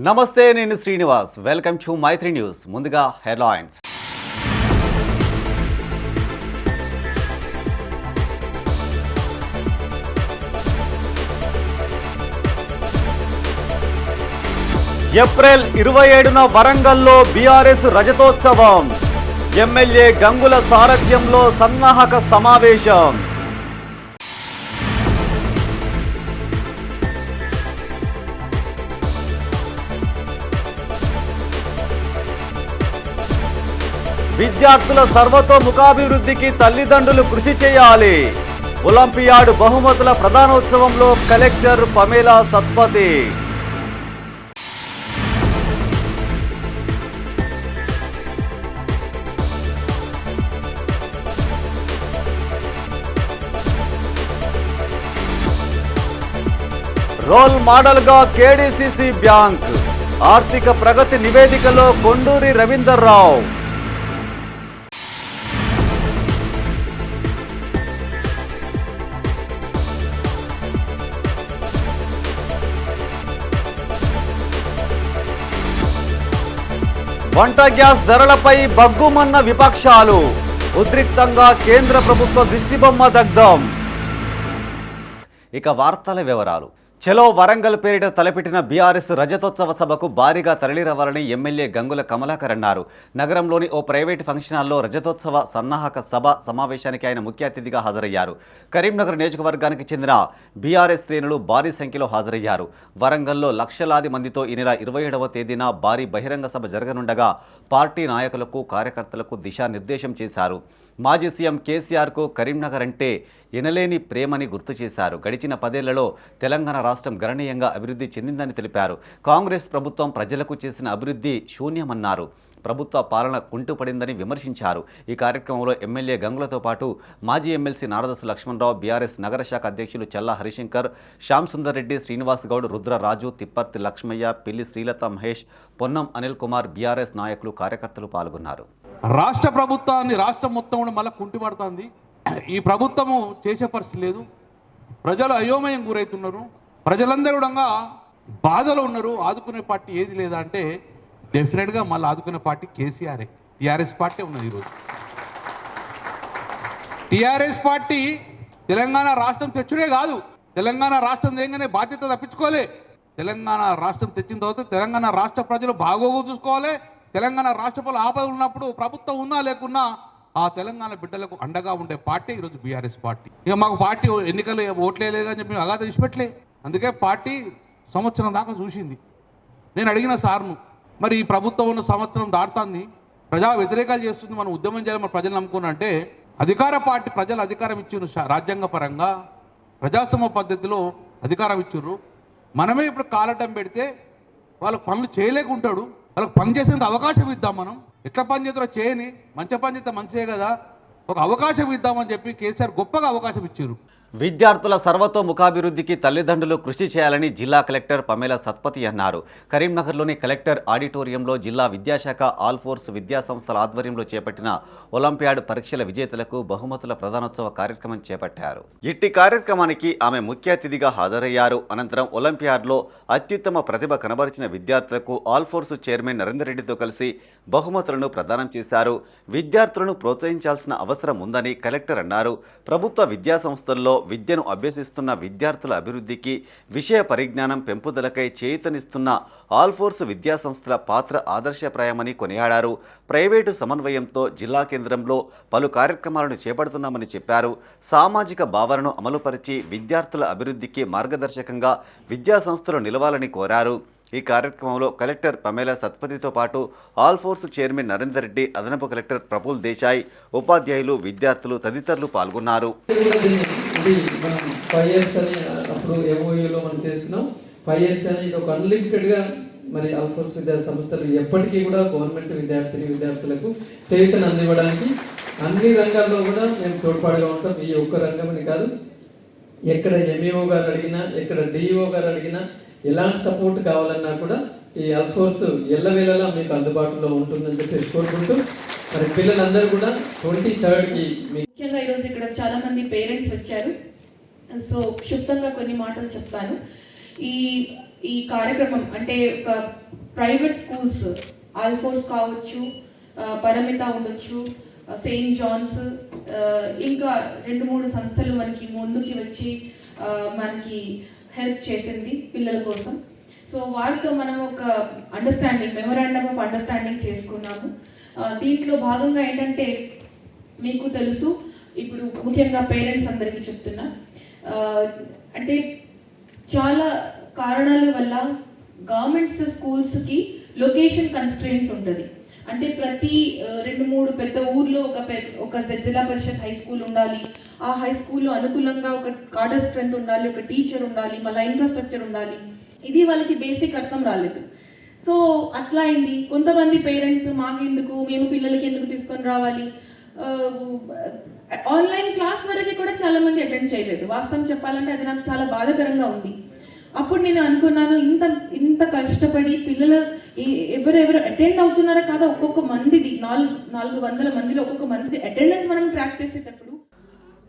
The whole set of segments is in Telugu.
నమస్తే, నేను Srinivas. Welcome to Maitri news. ముందుగా హెడ్లైన్స్. ఏప్రిల్ 27న వరంగల్లో బీఆర్ఎస్ రజతోత్సవం. ఎమ్మెల్యే గంగుల సారథ్యంలో సన్నాహక సమావేశం. విద్యార్థుల సర్వతోముఖాభివృద్ధికి తల్లిదండ్రులు కృషి చేయాలి. ఒలింపియాడ్ బహుమతుల ప్రధానోత్సవంలో కలెక్టర్ పమేలా సత్పతి. రోల్ మోడల్గా కేడీసీసీ బ్యాంక్. ఆర్థిక ప్రగతి నివేదికలో కొండూరి రవీందర్ రావు. వంట గ్యాస్ ధరలపై బగ్గుమన్న విపక్షాలు. ఉద్రిక్తంగా కేంద్ర ప్రభుత్వ దిష్టిబొమ్మ దగ్ధం. ఇక వార్తల వివరాలు. చలో వరంగల్ పేరిట తలపెట్టిన బీఆర్ఎస్ రజతోత్సవ సభకు భారీగా తరలిరావాలని ఎమ్మెల్యే గంగుల కమలాకర్ అన్నారు. నగరంలోని ఓ ప్రైవేటు ఫంక్షన్ హాల్లో రజతోత్సవ సన్నాహక సభ సమావేశానికి ఆయన ముఖ్య అతిథిగా హాజరయ్యారు. కరీంనగర్ నియోజకవర్గానికి చెందిన బీఆర్ఎస్ శ్రేణులు భారీ సంఖ్యలో హాజరయ్యారు. వరంగల్లో లక్షలాది మందితో ఈ నెల 27వ తేదీన భారీ బహిరంగ సభ జరగనుండగా పార్టీ నాయకులకు, కార్యకర్తలకు దిశానిర్దేశం చేశారు. మాజీ సీఎం కేసీఆర్కు కరీంనగర్ అంటే ఎనలేని ప్రేమని గుర్తు చేశారు. గడిచిన 10 ఏళ్లలో తెలంగాణ రాష్ట్రం గణనీయంగా అభివృద్ధి చెందిందని తెలిపారు. కాంగ్రెస్ ప్రభుత్వం ప్రజలకు చేసిన అభివృద్ధి శూన్యమన్నారు. ప్రభుత్వ పాలన కుంటుపడిందని విమర్శించారు. ఈ కార్యక్రమంలో ఎమ్మెల్యే గంగులతో పాటు మాజీ ఎమ్మెల్సీ నారదసు లక్ష్మణరావు, బీఆర్ఎస్ నగర శాఖ అధ్యక్షులు చల్లా హరిశంకర్, శ్యామ్ సుందర్ రెడ్డి, శ్రీనివాస్ గౌడ్, రుద్రరాజు, తిప్పర్తి లక్ష్మయ్య, పిల్లి శ్రీలత మహేష్, పొన్నం అనిల్ కుమార్, బీఆర్ఎస్ నాయకులు, కార్యకర్తలు పాల్గొన్నారు. రాష్ట్ర ప్రభుత్వాన్ని రాష్ట్రం మొత్తం కూడా మళ్ళీ కుంటిపడుతుంది. ఈ ప్రభుత్వము చేసే పరిస్థితి లేదు. ప్రజలు అయోమయం గురవుతున్నారు. ప్రజలందరూ కూడా బాధలో ఉన్నారు. ఆదుకునే పార్టీ ఏది లేదా అంటే డెఫినెట్గా మళ్ళీ ఆదుకునే పార్టీ కేసీఆరే. టీఆర్ఎస్ పార్టీ ఉన్నది. ఈరోజు టీఆర్ఎస్ పార్టీ తెలంగాణ రాష్ట్రం తెచ్చుడే కాదు, తెలంగాణ రాష్ట్రం తెగనే బాధ్యత తప్పించుకోలే. తెలంగాణ రాష్ట్రం తెచ్చిన తర్వాత తెలంగాణ రాష్ట్ర ప్రజలు బాగోగు చూసుకోవాలి. తెలంగాణ రాష్ట్రపతులు ఆపదలు ఉన్నప్పుడు ప్రభుత్వం ఉన్నా లేకున్నా ఆ తెలంగాణ బిడ్డలకు అండగా ఉండే పార్టీ ఈరోజు బీఆర్ఎస్ పార్టీ. ఇక మాకు పార్టీ ఎన్నికలు ఓట్లేదని చెప్పి అగాధ విడిచిపెట్టలే. అందుకే పార్టీ సంవత్సరం దాకా చూసింది. నేను అడిగిన సార్ను, మరి ఈ ప్రభుత్వం ఉన్న సంవత్సరం దాటుతుంది, ప్రజా వ్యతిరేకాలు చేస్తుంది, మనం ఉద్యమం చేయాలి, మన ప్రజలు నమ్ముకున్నా అంటే అధికార పార్టీ ప్రజలు అధికారం ఇచ్చారు. రాజ్యాంగ పరంగా ప్రజాస్వామ్య పద్ధతిలో అధికారం ఇచ్చారు. మనమే ఇప్పుడు కాలటం పెడితే వాళ్ళకు పనులు చేయలేకుంటాడు. వాళ్ళకి పని చేసేందుకు అవకాశం ఇద్దాం. మనం ఎట్లా పని చేస్తారో చేయని, మంచి పని చేస్తే మంచిదే కదా, ఒక అవకాశం ఇద్దామని చెప్పి కేసీఆర్ గొప్పగా అవకాశం ఇచ్చారు. విద్యార్థుల సర్వతోముఖాభివృద్ధికి తల్లిదండ్రులు కృషి చేయాలని జిల్లా కలెక్టర్ పమేలా సత్పతి అన్నారు. కరీంనగర్లోని కలెక్టర్ ఆడిటోరియంలో జిల్లా విద్యాశాఖ, ఆల్ ఫోర్స్ విద్యా సంస్థల ఆధ్వర్యంలో చేపట్టిన ఒలింపియాడ్ పరీక్షల విజేతలకు బహుమతుల ప్రధానోత్సవ కార్యక్రమం చేపట్టారు. ఇట్టి కార్యక్రమానికి ఆమె ముఖ్య అతిథిగా హాజరయ్యారు. అనంతరం ఒలింపియాడ్లో అత్యుత్తమ ప్రతిభ కనబరిచిన విద్యార్థులకు ఆల్ ఫోర్స్ చైర్మన్ నరేందర్ రెడ్డితో కలిసి బహుమతులను ప్రదానం చేశారు. విద్యార్థులను ప్రోత్సహించాల్సిన అవసరం ఉందని కలెక్టర్ అన్నారు. ప్రభుత్వ విద్యా సంస్థల్లో విద్యను అభ్యసిస్తున్న విద్యార్థుల అభివృద్ధికి, విషయ పరిజ్ఞానం పెంపుదలకై చేయూతనిస్తున్న ఆల్ ఫోర్స్ విద్యా సంస్థల పాత్ర ఆదర్శప్రాయమని కొనియాడారు. ప్రైవేటు సమన్వయంతో జిల్లా కేంద్రంలో పలు కార్యక్రమాలను చేపడుతున్నామని చెప్పారు. సామాజిక భావనను అమలుపరిచి విద్యార్థుల అభివృద్ధికి మార్గదర్శకంగా విద్యా సంస్థలు నిలవాలని కోరారు. ఈ కార్యక్రమంలో కలెక్టర్ పమేలా సత్పతితో పాటు all force chairman Narender Reddy, అదనపు కలెక్టర్ ప్రఫుల్ దేశాయ్, ఉపాధ్యాయులు, విద్యార్థులు తదితరులు పాల్గొన్నారు. 5 years అని అప్పుడు ఎంఓయూలో మనం చేస్తున్నాం. 5 years అని ఇది ఒక అన్లిమిటెడ్గా మరి ఆల్ ఫోర్స్ విద్యా సంస్థలు ఎప్పటికీ కూడా గవర్నమెంట్ విద్యార్థులకు చేయూతను అందివ్వడానికి అన్ని రంగాల్లో కూడా మేము తోడ్పాటుగా ఉంటాం. ఈ ఒక్క రంగం అని కాదు, ఎక్కడ ఎంఈఓ గారు అడిగినా, ఎక్కడ డిఈఓ గారు అడిగినా, ఎలాంటి సపోర్ట్ కావాలన్నా కూడా ఈ ఆల్ ఫోర్స్ ఎల్లవేళలా మీకు అందుబాటులో ఉంటుందని చెప్పి కోరుకుంటూ మరి పిల్లలందరూ కూడా 23rd ముఖ్యంగా ఈరోజు ఇక్కడ చాలా మంది పేరెంట్స్ వచ్చారు. సో క్షుప్తంగా కొన్ని మాటలు చెప్తాను. ఈ ఈ కార్యక్రమం అంటే ఒక ప్రైవేట్ స్కూల్స్ ఆల్ఫోర్స్ కావచ్చు, పరమిత ఉండొచ్చు, సెయింట్ జాన్స్, ఇంకా 2-3 సంస్థలు మనకి ముందుకి వచ్చి మనకి హెల్ప్ చేసింది పిల్లల కోసం. సో వారితో మనం ఒక మెమొరాండమ్ ఆఫ్ అండర్స్టాండింగ్ చేసుకున్నాము. దీంట్లో భాగంగా ఏంటంటే మీకు తెలుసు, ఇప్పుడు ముఖ్యంగా పేరెంట్స్ అందరికీ చెప్తున్నా, అంటే చాలా కారణాల వల్ల గవర్నమెంట్స్ స్కూల్స్కి లొకేషన్ కన్స్ట్రెయింట్స్ ఉంటుంది. అంటే ప్రతి 2-3 పెద్ద ఊర్లో ఒక జిల్లా పరిషత్ హై స్కూల్ ఉండాలి. ఆ హై స్కూల్లో అనుకూలంగా ఒక కాడర్ స్ట్రెంత్ ఉండాలి, ఒక టీచర్ ఉండాలి, మళ్ళీ ఇన్ఫ్రాస్ట్రక్చర్ ఉండాలి. ఇది వాళ్ళకి బేసిక్ అర్థం రాలేదు. సో అట్లా అయింది. కొంతమంది పేరెంట్స్ మాకెందుకు, మేము పిల్లలకి ఎందుకు తీసుకొని రావాలి, ఆన్లైన్ క్లాస్ వరకు కూడా చాలా మంది అటెండ్ చేయలేదు. వాస్తవం చెప్పాలంటే అది నాకు చాలా బాధాకరంగా ఉంది. అప్పుడు నేను అనుకున్నాను, ఇంత కష్టపడి పిల్లలు ఎవరెవరు అటెండ్ అవుతున్నారో కాదా, ఒక్కొక్క మందిది 400 మందిలో ఒక్కొక్క మందిది అటెండెన్స్ మనం ట్రాక్ చేసేటప్పుడు.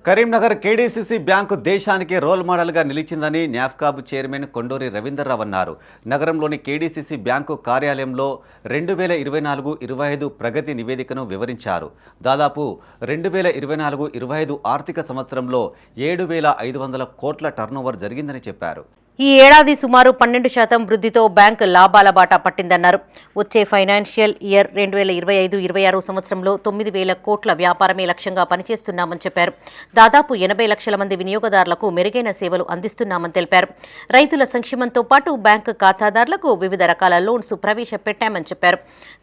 కరీంనగర్ కేడీసీసీ బ్యాంకు దేశానికి రోల్ మోడల్గా నిలిచిందని న్యాఫ్కాబ్ చైర్మన్ కొండూరి రవీందర్రావు అన్నారు. నగరంలోని కేడీసీసీ బ్యాంకు కార్యాలయంలో 2024-25 ప్రగతి నివేదికను వివరించారు. దాదాపు 2024-25 ఆర్థిక సంవత్సరంలో 7,500 కోట్ల టర్నోవర్ జరిగిందని చెప్పారు. ఈ ఏడాది సుమారు 12% వృద్ధితో బ్యాంకు లాభాల బాట పట్టిందన్నారు. వచ్చే ఫైనాన్షియల్ ఇయర్ 2025-26 సంవత్సరంలో 9,000 కోట్ల వ్యాపారమే లక్ష్యంగా పనిచేస్తున్నామని చెప్పారు. దాదాపు 80 లక్షల మంది వినియోగదారులకు మెరుగైన సేవలు అందిస్తున్నామని తెలిపారు. రైతుల సంక్షేమంతో పాటు బ్యాంకు ఖాతాదారులకు వివిధ రకాల లోన్స్ ప్రవేశపెట్టామని చెప్పారు.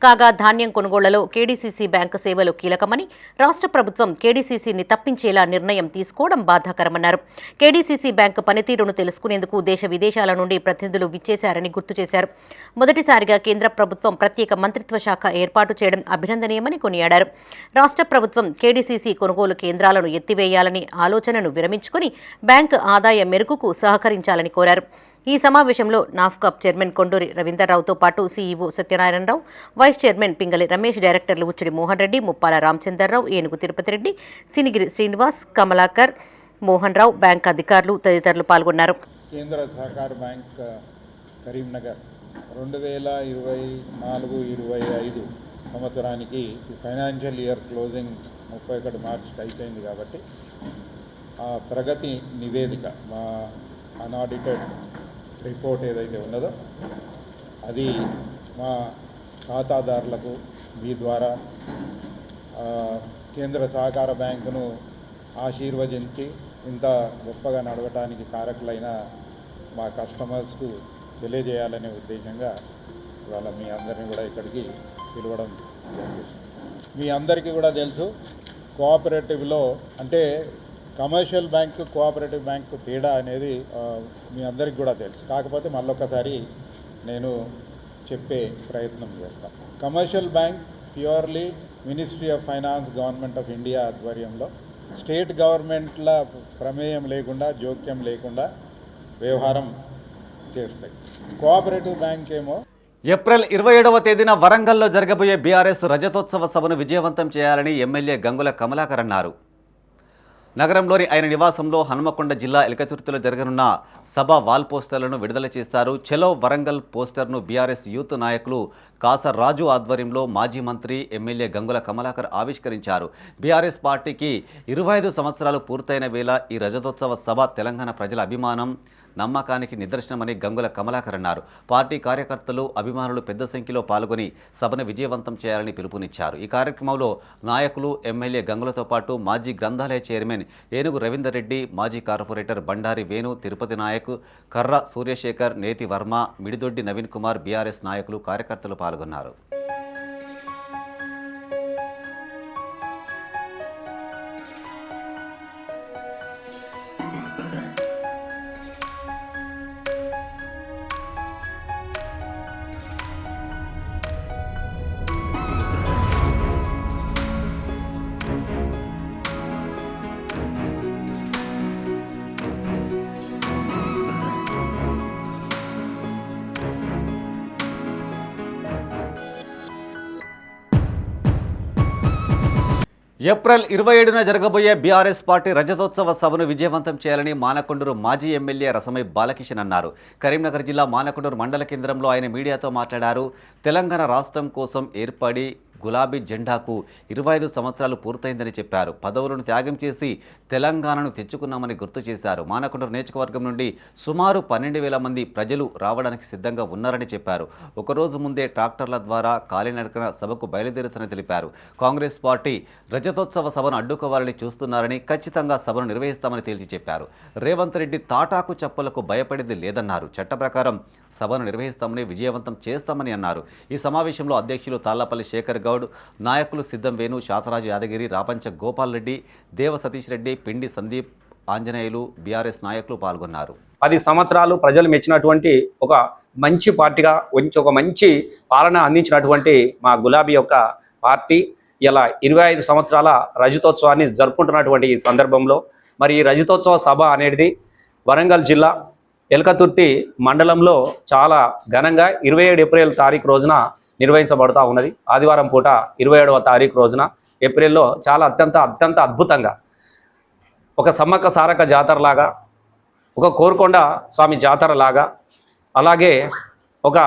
కాగా ధాన్యం కొనుగోళ్లలో కేడీసీసీ బ్యాంకు సేవలు కీలకమని, రాష్ట్ర ప్రభుత్వం కేడీసీసీని తప్పించేలా నిర్ణయం తీసుకోవడం బాధాకరమన్నారు. కేడీసీసీ బ్యాంకు పనితీరును తెలుసుకునేందుకు దేశ విదేశాల నుండి ప్రతినిధులు విచ్చేశారని గుర్తు చేశారు. మొదటిసారిగా కేంద్ర ప్రభుత్వం ప్రత్యేక మంత్రిత్వ శాఖ ఏర్పాటు చేయడం అభినందనీయమని కొనియాడారు. రాష్ట్ర ప్రభుత్వం కేడీసీసీ కొనుగోలు కేంద్రాలను ఎత్తివేయాలని ఆలోచనను విరమించుకుని బ్యాంకు ఆదాయ మెరుగుకు సహకరించాలని కోరారు. ఈ సమావేశంలో నాఫ్కాబ్ చైర్మన్ కొండూరి రవీందర్రావుతో పాటు CEO Satyanarayanarao, vice chairman Pingali Ramesh, డైరెక్టర్లు ఉచ్చిడి మోహన్ రెడ్డి, ముప్పాల రామచందర్రావు, ఏనుగు తిరుపతి రెడ్డి, సినిగిరి శ్రీనివాస్, కమలాకర్, మోహన్ రావు, బ్యాంక్ అధికారులు తదితరులు పాల్గొన్నారు. కేంద్ర సహకార బ్యాంక్ కరీంనగర్ 2024-25 సంవత్సరానికి ఫైనాన్షియల్ ఇయర్ క్లోజింగ్ 31 మార్చికి అయిపోయింది కాబట్టి ఆ ప్రగతి నివేదిక, మా అన్ఆడిటెడ్ రిపోర్ట్ ఏదైతే ఉన్నదో అది మా ఖాతాదారులకు మీ ద్వారా కేంద్ర సహకార బ్యాంకును ఆశీర్వదించి ఇంత గొప్పగా నడవటానికి కారకులైన మా కస్టమర్స్కు తెలియజేయాలనే ఉద్దేశంగా ఇవాళ మీ అందరినీ కూడా ఇక్కడికి పిలవడం జరిగింది. మీ అందరికీ కూడా తెలుసు, కోఆపరేటివ్లో అంటే కమర్షియల్ బ్యాంకు, కోఆపరేటివ్ బ్యాంకు తేడా అనేది మీ అందరికీ కూడా తెలుసు. కాకపోతే మళ్ళొకసారి నేను చెప్పే ప్రయత్నం చేస్తాను. Commercial bank purely ministry of finance, government of India ఆధ్వర్యంలో స్టేట్ గవర్నమెంట్ల ప్రమేయం లేకుండా, జోక్యం లేకుండా వ్యవహారం చేస్తాయి. కోఆపరేటివ్ బ్యాంక్ ఏమో ఏప్రిల్ 27వ తేదీన వరంగల్లో జరగబోయే బీఆర్ఎస్ రజతోత్సవ సభను విజయవంతం చేయాలని ఎమ్మెల్యే గంగుల కమలాకర్ అన్నారు. నగరంలోని ఆయన నివాసంలో హనుమకొండ జిల్లా ఎలకతుర్తిలో జరగనున్న సభ వాల్ పోస్టర్లను విడుదల చేశారు. చలో వరంగల్ పోస్టర్ను బీఆర్ఎస్ యూత్ నాయకులు కాసరాజు ఆధ్వర్యంలో మాజీ మంత్రి ఎమ్మెల్యే గంగుల కమలాకర్ ఆవిష్కరించారు. బీఆర్ఎస్ పార్టీకి 25 సంవత్సరాలు పూర్తయిన వేళ ఈ రజతోత్సవ సభ తెలంగాణ ప్రజల అభిమానం, నమ్మకానికి నిదర్శనమని గంగుల కమలాకర్ అన్నారు. పార్టీ కార్యకర్తలు, అభిమానులు పెద్ద సంఖ్యలో పాల్గొని సభను విజయవంతం చేయాలని పిలుపునిచ్చారు. ఈ కార్యక్రమంలో నాయకులు, ఎమ్మెల్యే గంగులతో పాటు మాజీ గ్రంథాలయ చైర్మన్ ఏనుగు రవీందర్ రెడ్డి, మాజీ కార్పొరేటర్ బండారి వేణు, తిరుపతి నాయక్, కర్ర సూర్యశేఖర్, నేతి వర్మ, మిడిదొడ్డి నవీన్ కుమార్, బీఆర్ఎస్ నాయకులు, కార్యకర్తలు పాల్గొన్నారు. ఏప్రిల్ 27న జరగబోయే బీఆర్ఎస్ పార్టీ రజతోత్సవ సభను విజయవంతం చేయాలని మానకొండూరు మాజీ ఎమ్మెల్యే రసమై బాలకిషన్ అన్నారు. కరీంనగర్ జిల్లా మానకొండూరు మండల కేంద్రంలో ఆయన మీడియాతో మాట్లాడారు. తెలంగాణ రాష్ట్రం కోసం ఏర్పడి గులాబీ జెండాకు 25 సంవత్సరాలు పూర్తయిందని చెప్పారు. పదవులను త్యాగం చేసి తెలంగాణను తెచ్చుకున్నామని గుర్తు చేశారు. మానకొండూరు నియోజకవర్గం నుండి సుమారు 12,000 మంది ప్రజలు రావడానికి సిద్ధంగా ఉన్నారని చెప్పారు. ఒకరోజు ముందే ట్రాక్టర్ల ద్వారా కాలినడకన సభకు బయలుదేరుతారని తెలిపారు. కాంగ్రెస్ పార్టీ రజతోత్సవ సభను అడ్డుకోవాలని చూస్తున్నారని, ఖచ్చితంగా సభను నిర్వహిస్తామని తేల్చి చెప్పారు. రేవంత్ రెడ్డి తాటాకు చప్పులకు భయపడేది లేదన్నారు. చట్ట ప్రకారం సభను నిర్వహిస్తామని, విజయవంతం చేస్తామని అన్నారు. ఈ సమావేశంలో అధ్యక్షులు తాళ్లపల్లి శేఖర్ గౌడ్, నాయకులు సిద్ధం వేణు, శాతరాజు యాదగిరి, రాపంచ గోపాల్ రెడ్డి, దేవ సతీష్ రెడ్డి, పిండి సందీప్, ఆంజనేయులు, బీఆర్ఎస్ నాయకులు పాల్గొన్నారు. 10 సంవత్సరాలు ప్రజలు మెచ్చినటువంటి ఒక మంచి పార్టీగా, ఒక మంచి పాలన అందించినటువంటి మా గులాబీ యొక్క పార్టీ ఇలా 25 సంవత్సరాల రజతోత్సవాన్ని జరుపుకుంటున్నటువంటి ఈ సందర్భంలో మరి ఈ రజతోత్సవ సభ అనేది వరంగల్ జిల్లా ఎల్కతుర్తి మండలంలో చాలా ఘనంగా 27 ఏప్రిల్ తారీఖు రోజున నిర్వహించబడుతూ ఉన్నది. ఆదివారం పూట 27వ తారీఖు రోజున ఏప్రిల్లో చాలా అత్యంత అద్భుతంగా ఒక సమ్మక్క సారక్క జాతరలాగా, ఒక కోరుకొండ స్వామి జాతరలాగా, అలాగే ఒక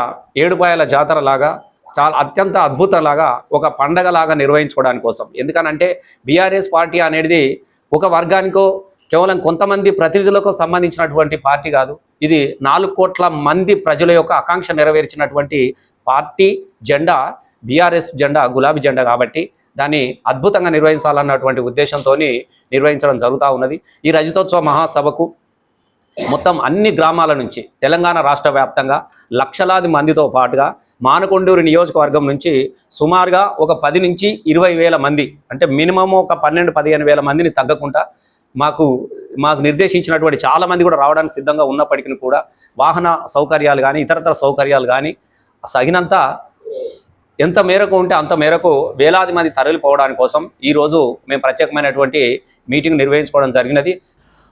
ఏడుపాయల జాతరలాగా చాలా అత్యంత అద్భుతంలాగా ఒక పండగలాగా నిర్వహించుకోవడానికి కోసం. ఎందుకనంటే బీఆర్ఎస్ పార్టీ అనేది ఒక వర్గానికో కేవలం కొంతమంది ప్రతినిధులకు సంబంధించినటువంటి పార్టీ కాదు. ఇది 4 కోట్ల మంది ప్రజల యొక్క ఆకాంక్ష నెరవేర్చినటువంటి పార్టీ జెండా బీఆర్ఎస్ జెండా, గులాబీ జెండా. కాబట్టి దాన్ని అద్భుతంగా నిర్వహించాలన్నటువంటి ఉద్దేశంతో నిర్వహించడం జరుగుతూ ఉన్నది. ఈ రజతోత్సవ మహాసభకు మొత్తం అన్ని గ్రామాల నుంచి తెలంగాణ రాష్ట్ర వ్యాప్తంగా లక్షలాది మందితో పాటుగా మానకొండూరు నియోజకవర్గం నుంచి సుమారుగా ఒక 10 నుంచి 20,000 మంది, అంటే మినిమం ఒక 12-15,000 మందిని తగ్గకుండా మాకు నిర్దేశించినటువంటి చాలామంది కూడా రావడానికి సిద్ధంగా ఉన్నప్పటికీ కూడా వాహన సౌకర్యాలు కానీ ఇతరతర సౌకర్యాలు కానీ సగినంత ఎంత మేరకు ఉంటే అంత మేరకు వేలాది మంది తరలిపోవడానికి కోసం ఈరోజు మేము ప్రత్యేకమైనటువంటి మీటింగ్ నిర్వహించుకోవడం జరిగినది.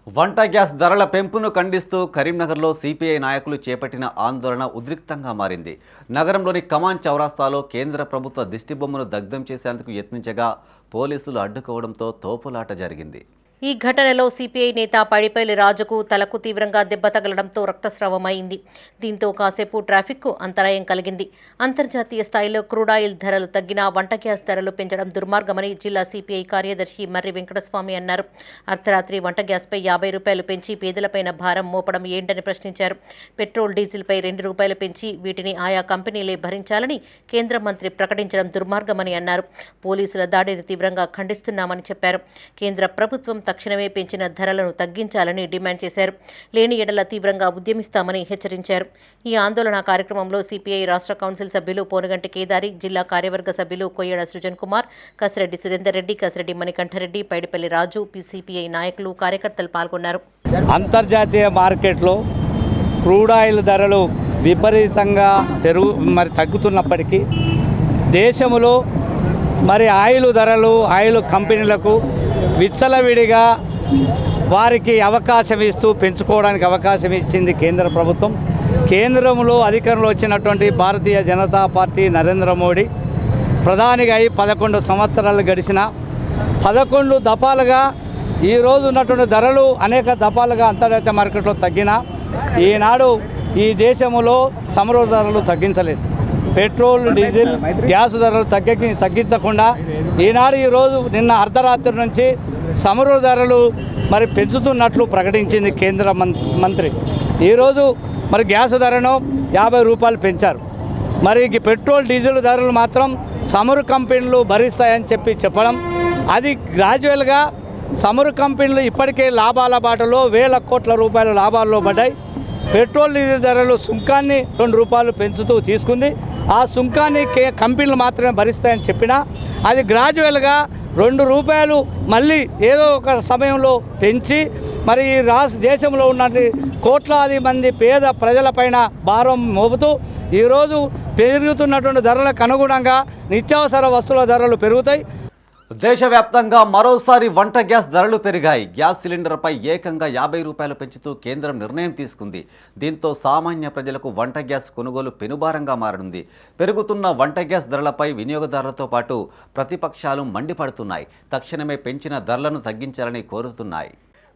వంట గ్యాస్ ధరల పెంపును ఖండిస్తూ కరీంనగర్లో సిపిఐ నాయకులు చేపట్టిన ఆందోళన ఉద్రిక్తంగా మారింది. నగరంలోని కమాన్ చౌరాస్తాలో కేంద్ర ప్రభుత్వ దిష్టిబొమ్మను దగ్ధం చేసేందుకు యత్నించగా పోలీసులు అడ్డుకోవడంతో తోపులాట జరిగింది. ఈ ఘటనలో సిపిఐ నేత పడిపల్లి రాజుకు తలకు తీవ్రంగా దెబ్బ తగలడంతో రక్తస్రావమైంది. దీంతో కాసేపు ట్రాఫిక్కు అంతరాయం కలిగింది. అంతర్జాతీయ స్థాయిలో క్రూడాయిల్ ధరలు తగ్గినా వంట గ్యాస్ ధరలు పెంచడం దుర్మార్గమని జిల్లా సిపిఐ కార్యదర్శి మర్రి వెంకటస్వామి అన్నారు. అర్ధరాత్రి వంట గ్యాస్పై 50 రూపాయలు పెంచి పేదలపైన భారం మోపడం ఏంటని ప్రశ్నించారు. పెట్రోల్, డీజిల్పై 2 రూపాయలు పెంచి వీటిని ఆయా కంపెనీలే భరించాలని కేంద్ర మంత్రి ప్రకటించడం దుర్మార్గమని అన్నారు. పోలీసుల దాడిని తీవ్రంగా ఖండిస్తున్నామని చెప్పారు. కేంద్ర ప్రభుత్వం తక్షణమే పెంచిన ధరలను తగ్గించాలని డిమాండ్ చేశారు. లేని ఎడల తీవ్రంగా ఉద్యమిస్తామని హెచ్చరించారు. ఈ ఆందోళన కార్యక్రమంలో సిపిఐ రాష్ట్ర కౌన్సిల్ సభ్యులు పోనుగంటి కేదారి, జిల్లా కార్యవర్గ సభ్యులు కొయ్యడ సృజన్ కుమార్, కసిరెడ్డి సురేందర్ రెడ్డి, కసిరెడ్డి మణికంఠరెడ్డి, పైడిపల్లి రాజు, సిపిఐ నాయకులు, కార్యకర్తలు పాల్గొన్నారు. అంతర్జాతీయ మార్కెట్లో క్రూడాయిల్ ధరలు విపరీతంగా తగ్గుతున్నప్పటికీ దేశంలో ఆయిల్ ధరలు, ఆయిల్ కంపెనీలకు విచ్చలవిడిగా వారికి అవకాశం ఇస్తూ పెంచుకోవడానికి అవకాశం ఇచ్చింది కేంద్ర ప్రభుత్వం. కేంద్రంలో అధికారంలో వచ్చినటువంటి భారతీయ జనతా పార్టీ నరేంద్ర మోడీ ప్రధానిగా అయి 11 సంవత్సరాలు గడిచిన 11 దఫాలుగా ఈరోజు ఉన్నటువంటి ధరలు అనేక దఫాలుగా అంతర్జాతీయ మార్కెట్లో తగ్గినా ఈనాడు ఈ దేశంలో చమురు ధరలు తగ్గించలేదు. పెట్రోల్, డీజిల్, గ్యాస్ ధరలు తగ్గించకుండా ఈరోజు నిన్న అర్ధరాత్రి నుంచి చమురు ధరలు పెంచుతున్నట్లు ప్రకటించింది కేంద్ర మంత్రి. ఈరోజు గ్యాస్ ధరను 50 రూపాయలు పెంచారు. పెట్రోల్, డీజిల్ ధరలు మాత్రం చమురు కంపెనీలు భరిస్తాయని చెప్పడం, అది గ్రాడ్యువల్గా చమురు కంపెనీలు ఇప్పటికే లాభాల బాటలో 1,000 కోట్ల రూపాయల లాభాల్లో పడ్డాయి. పెట్రోల్, డీజిల్ ధరలు సుంకాన్ని 2 రూపాయలు పెంచుతూ తీసుకుంది. ఆ సుంకాన్ని కంపెనీలు మాత్రమే భరిస్తాయని చెప్పినా అది గ్రాడ్యువల్గా 2 రూపాయలు మళ్ళీ ఏదో ఒక సమయంలో పెంచి ఈ దేశంలో ఉన్న కోట్లాది మంది పేద ప్రజలపైన భారం మోపుతూ ఈరోజు పెరుగుతున్నటువంటి ధరలకు అనుగుణంగా నిత్యావసర వస్తువుల ధరలు పెరుగుతాయి. దేశవ్యాప్తంగా మరోసారి వంట గ్యాస్ ధరలు పెరిగాయి. గ్యాస్ సిలిండర్పై ఏకంగా 50 రూపాయలు పెంచుతూ కేంద్రం నిర్ణయం తీసుకుంది. దీంతో సామాన్య ప్రజలకు వంట గ్యాస్ కొనుగోలు పెనుభారంగా మారనుంది. పెరుగుతున్న వంట గ్యాస్ ధరలపై వినియోగదారులతో పాటు ప్రతిపక్షాలు మండిపడుతున్నాయి. తక్షణమే పెంచిన ధరలను తగ్గించాలని కోరుతున్నాయి.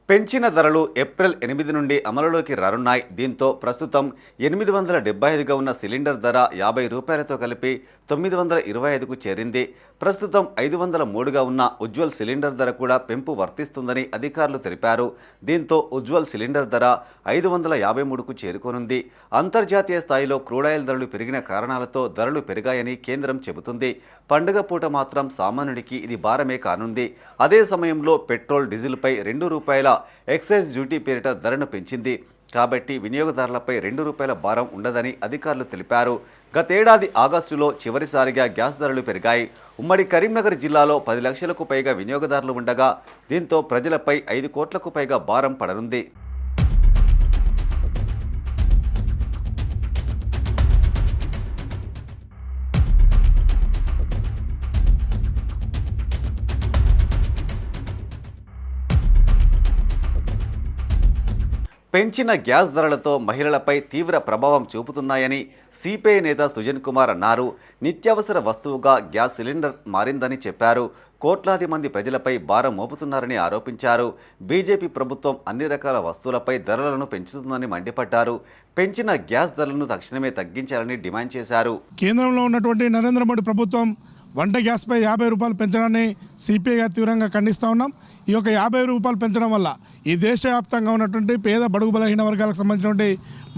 పెంచిన ధరలు ఏప్రిల్ 8 నుండి అమలులోకి రానున్నాయి. దీంతో ప్రస్తుతం 875గా ఉన్న సిలిండర్ ధర 50 రూపాయలతో కలిపి 925కు చేరింది. ప్రస్తుతం 503గా ఉన్న ఉజ్వల్ సిలిండర్ ధర కూడా పెంపు వర్తిస్తుందని అధికారులు తెలిపారు. దీంతో ఉజ్వల్ సిలిండర్ ధర 553కు చేరుకోనుంది. అంతర్జాతీయ స్థాయిలో క్రూడాయిల్ ధరలు పెరిగిన కారణాలతో ధరలు పెరిగాయని కేంద్రం చెబుతుంది. పండుగ పూట మాత్రం సామాన్యుడికి ఇది భారమే కానుంది. అదే సమయంలో పెట్రోల్, డీజిల్పై ₹2 ఎక్సైజ్ డ్యూటీ పేరిట ధరను పెంచింది. కాబట్టి వినియోగదారులపై ₹2 భారం ఉండదని అధికారులు తెలిపారు. గతేడాది ఆగస్టులో చివరిసారిగా గ్యాస్ ధరలు పెరిగాయి. ఉమ్మడి కరీంనగర్ జిల్లాలో 10 లక్షలకు పైగా వినియోగదారులు ఉండగా దీంతో ప్రజలపై 5 కోట్లకు పైగా భారం పడనుంది. పెంచిన గ్యాస్ ధరలతో మహిళలపై తీవ్ర ప్రభావం చూపుతున్నాయని సిపిఐ నేత సుజన్ కుమార్ అన్నారు. నిత్యావసర వస్తువుగా గ్యాస్ సిలిండర్ మారిందని చెప్పారు. కోట్లాది మంది ప్రజలపై భారం మోపుతున్నారని ఆరోపించారు. బీజేపీ ప్రభుత్వం అన్ని రకాల వస్తువులపై ధరలను పెంచుతుందని మండిపడ్డారు. పెంచిన గ్యాస్ ధరలను తక్షణమే తగ్గించాలని డిమాండ్ చేశారు. కేంద్రంలో ఉన్నటువంటి నరేంద్ర మోడీ ప్రభుత్వం వంట గ్యాస్పై ₹50 పెంచడాన్ని సిపిఐగా తీవ్రంగా ఖండిస్తూ ఉన్నాం. ఈ యొక్క ₹50 పెంచడం వల్ల ఈ దేశవ్యాప్తంగా ఉన్నటువంటి పేద బడుగు బలహీన వర్గాలకు సంబంధించినటువంటి